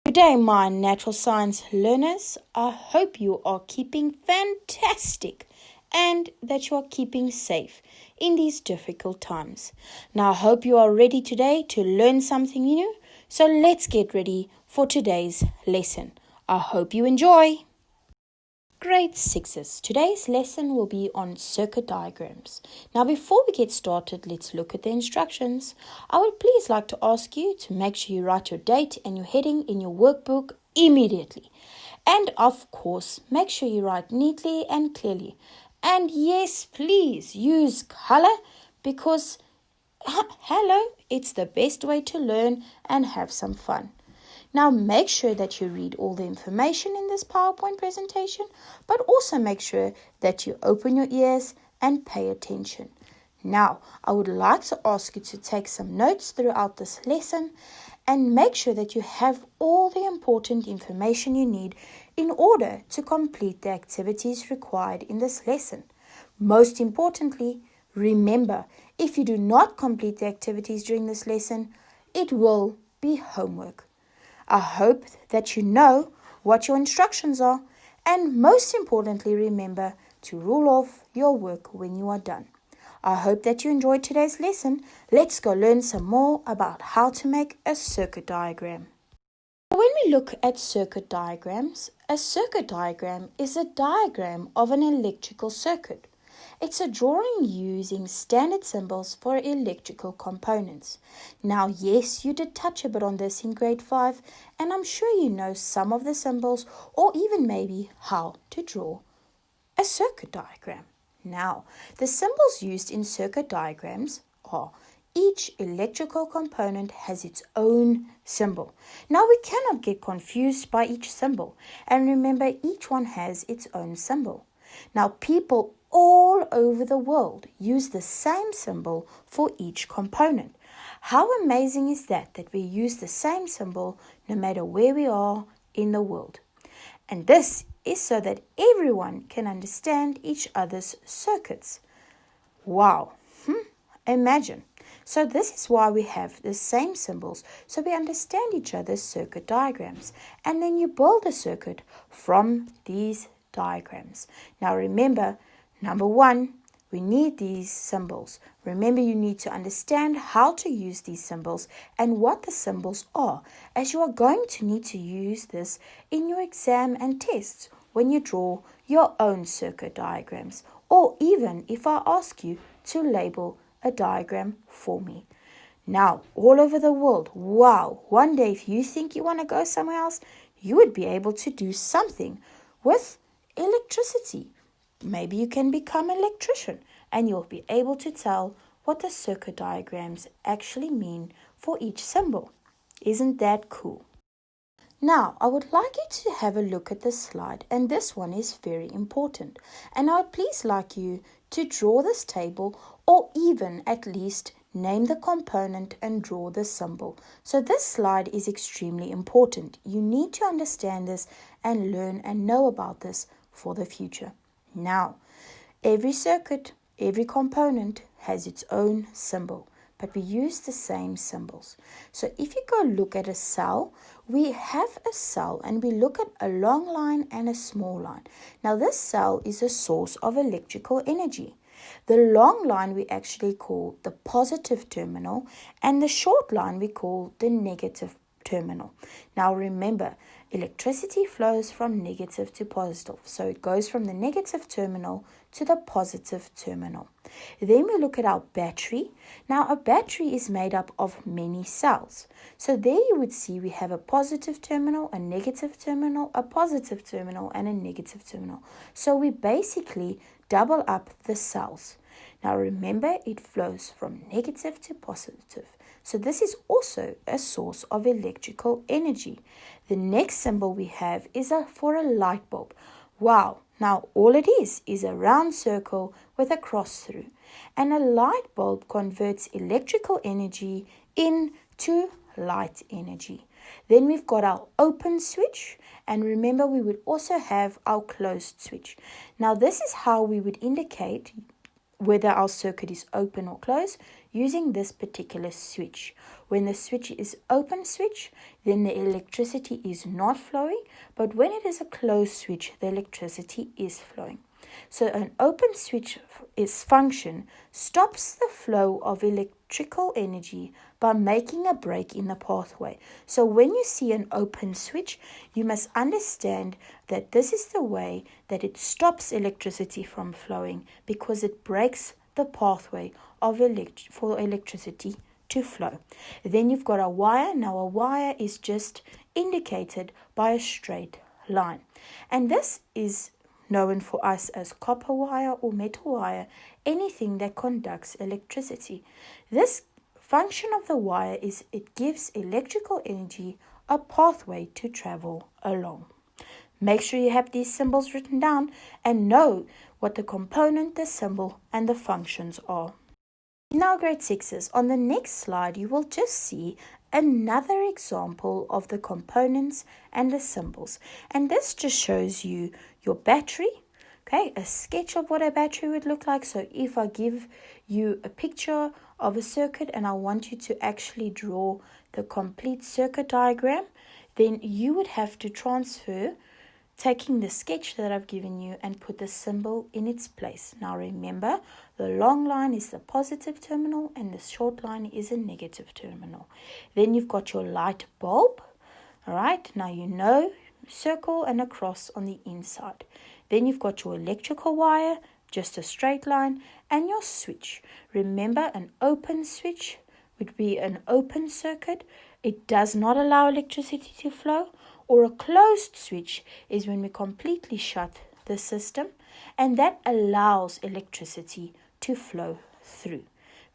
Good day, my natural science learners. I hope you are keeping fantastic and that you are keeping safe in these difficult times. Now, I hope you are ready today to learn something new. So let's get ready for today's lesson. I hope you enjoy. Grade 6's. Today's lesson will be on circuit diagrams. Now, before we get started, let's look at the instructions. I would please like to ask you to make sure you write your date and your heading in your workbook immediately. And of course, make sure you write neatly and clearly. And yes, please use color because, hello, it's the best way to learn and have some fun. Now make sure that you read all the information in this PowerPoint presentation, but also make sure that you open your ears and pay attention. Now, I would like to ask you to take some notes throughout this lesson and make sure that you have all the important information you need in order to complete the activities required in this lesson. Most importantly, remember, if you do not complete the activities during this lesson, it will be homework. I hope that you know what your instructions are, and most importantly, remember to rule off your work when you are done. I hope that you enjoyed today's lesson. Let's go learn some more about how to make a circuit diagram. When we look at circuit diagrams, a circuit diagram is a diagram of an electrical circuit. It's a drawing using standard symbols for electrical components. Now, yes, you did touch a bit on this in grade 5, and I'm sure you know some of the symbols or even maybe how to draw a circuit diagram. Now, the symbols used in circuit diagrams are each electrical component has its own symbol. Now, we cannot get confused by each symbol, and remember, each one has its own symbol. Now, people all over the world use the same symbol for each component. How amazing is that we use the same symbol no matter where we are in the world? And this is so that everyone can understand each other's circuits. Wow, imagine. So this is why we have the same symbols, so we understand each other's circuit diagrams. And then you build a circuit from these diagrams. Now remember, number 1, we need these symbols. Remember, you need to understand how to use these symbols and what the symbols are, as you are going to need to use this in your exam and tests when you draw your own circuit diagrams, or even if I ask you to label a diagram for me. Now, all over the world, wow, one day if you think you want to go somewhere else, you would be able to do something with electricity. Maybe you can become an electrician and you'll be able to tell what the circuit diagrams actually mean for each symbol. Isn't that cool? Now, I would like you to have a look at this slide, and this one is very important. And I would please like you to draw this table, or even at least name the component and draw the symbol. So this slide is extremely important. You need to understand this and learn and know about this for the future. Now, every circuit, every component has its own symbol, but we use the same symbols. So if you go look at a cell, we have a cell and we look at a long line and a small line. Now this cell is a source of electrical energy. The long line we actually call the positive terminal, and the short line we call the negative terminal. Now remember, electricity flows from negative to positive. So it goes from the negative terminal to the positive terminal. Then we look at our battery. Now a battery is made up of many cells. So there you would see we have a positive terminal, a negative terminal, a positive terminal, and a negative terminal. So we basically double up the cells. Now remember, it flows from negative to positive. So this is also a source of electrical energy. The next symbol we have is for a light bulb. Wow, now all it is a round circle with a cross through. And a light bulb converts electrical energy into light energy. Then we've got our open switch, and remember we would also have our closed switch. Now this is how we would indicate whether our circuit is open or closed. using this particular switch. When the switch is open switch, then the electricity is not flowing, but when it is a closed switch, the electricity is flowing. So an open switch its function stops the flow of electrical energy by making a break in the pathway. So when you see an open switch, you must understand that this is the way that it stops electricity from flowing, because it breaks the pathway of for electricity to flow. Then you've got a wire. Now a wire is just indicated by a straight line. And this is known for us as copper wire or metal wire, anything that conducts electricity. This function of the wire is it gives electrical energy a pathway to travel along. Make sure you have these symbols written down and know what the component, the symbol, and the functions are. Now, grade 6s, on the next slide, you will just see another example of the components and the symbols. And this just shows you your battery, okay, a sketch of what a battery would look like. So if I give you a picture of a circuit and I want you to actually draw the complete circuit diagram, then you would have to transfer taking the sketch that I've given you and put the symbol in its place. Now remember, the long line is the positive terminal and the short line is a negative terminal. Then you've got your light bulb. All right, now you know, circle and a cross on the inside. Then you've got your electrical wire, just a straight line, and your switch. Remember, an open switch would be an open circuit. It does not allow electricity to flow. Or a closed switch is when we completely shut the system, and that allows electricity to flow through.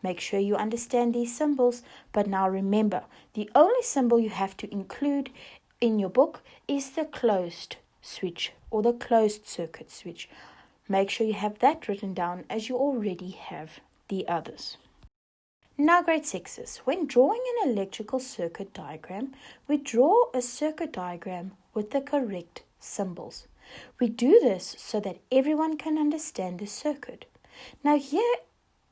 Make sure you understand these symbols, but now remember, the only symbol you have to include in your book is the closed switch or the closed circuit switch. Make sure you have that written down, as you already have the others. Now, grade 6s, when drawing an electrical circuit diagram, we draw a circuit diagram with the correct symbols. We do this so that everyone can understand the circuit. Now, here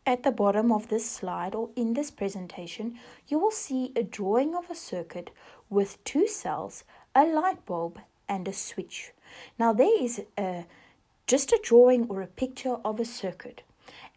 at the bottom of this slide or in this presentation, you will see a drawing of a circuit with 2 cells, a light bulb, and a switch. Now, there is just a drawing or a picture of a circuit.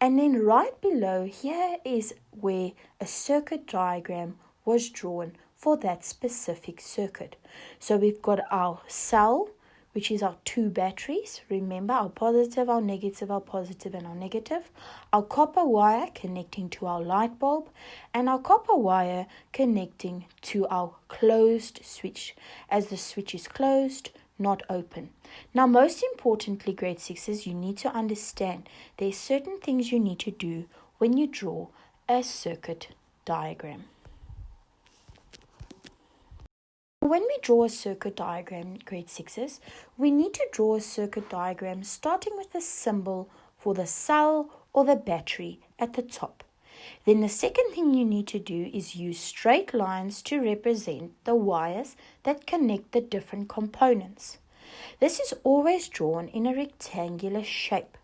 And then right below here is where a circuit diagram was drawn for that specific circuit. So we've got our cell, which is our 2 batteries. Remember, our positive, our negative, our positive, and our negative. Our copper wire connecting to our light bulb, and our copper wire connecting to our closed switch, as the switch is closed, not open. Now, most importantly, grade 6s, you need to understand there's certain things you need to do when you draw a circuit diagram. When we draw a circuit diagram, grade 6s, we need to draw a circuit diagram starting with the symbol for the cell or the battery at the top. Then the second thing you need to do is use straight lines to represent the wires that connect the different components. This is always drawn in a rectangular shape.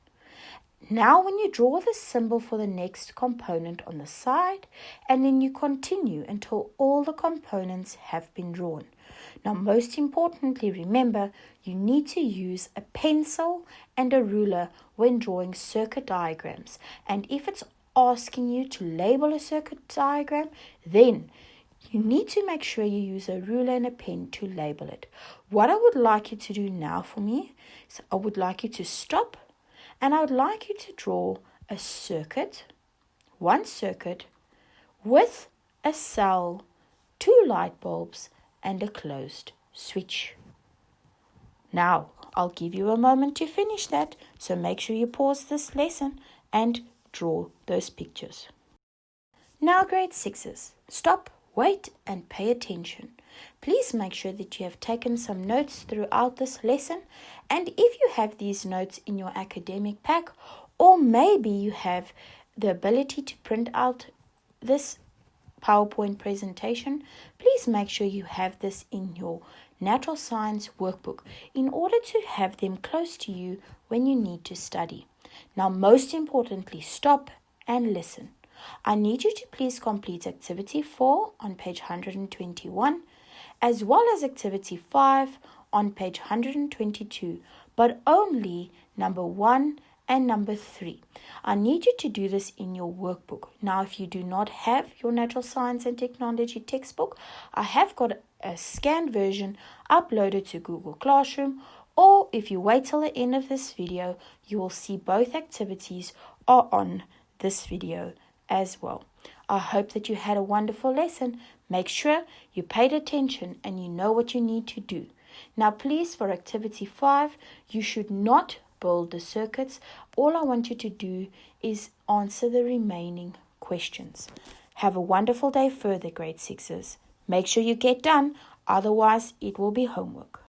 Now when you draw the symbol for the next component on the side, and then you continue until all the components have been drawn. Now most importantly, remember, you need to use a pencil and a ruler when drawing circuit diagrams. And if it's asking you to label a circuit diagram, then you need to make sure you use a ruler and a pen to label it. What I would like you to do now for me is I would like you to stop, and I would like you to draw a circuit, one circuit with a cell, 2 light bulbs, and a closed switch. Now, I'll give you a moment to finish that, so make sure you pause this lesson and draw those pictures. Now, grade 6s, stop, wait, and pay attention. Please make sure that you have taken some notes throughout this lesson, and if you have these notes in your academic pack, or maybe you have the ability to print out this PowerPoint presentation, please make sure you have this in your natural science workbook in order to have them close to you when you need to study. Now, most importantly, stop and listen. I need you to please complete activity 4 on page 121, as well as activity 5 on page 122, but only number 1 and number 3. I need you to do this in your workbook. Now, if you do not have your natural science and technology textbook, I have got a scanned version uploaded to Google Classroom, or if you wait till the end of this video, you will see both activities are on this video as well. I hope that you had a wonderful lesson. Make sure you paid attention and you know what you need to do. Now, please, for activity 5, you should not build the circuits. All I want you to do is answer the remaining questions. Have a wonderful day further, grade 6s. Make sure you get done, otherwise it will be homework.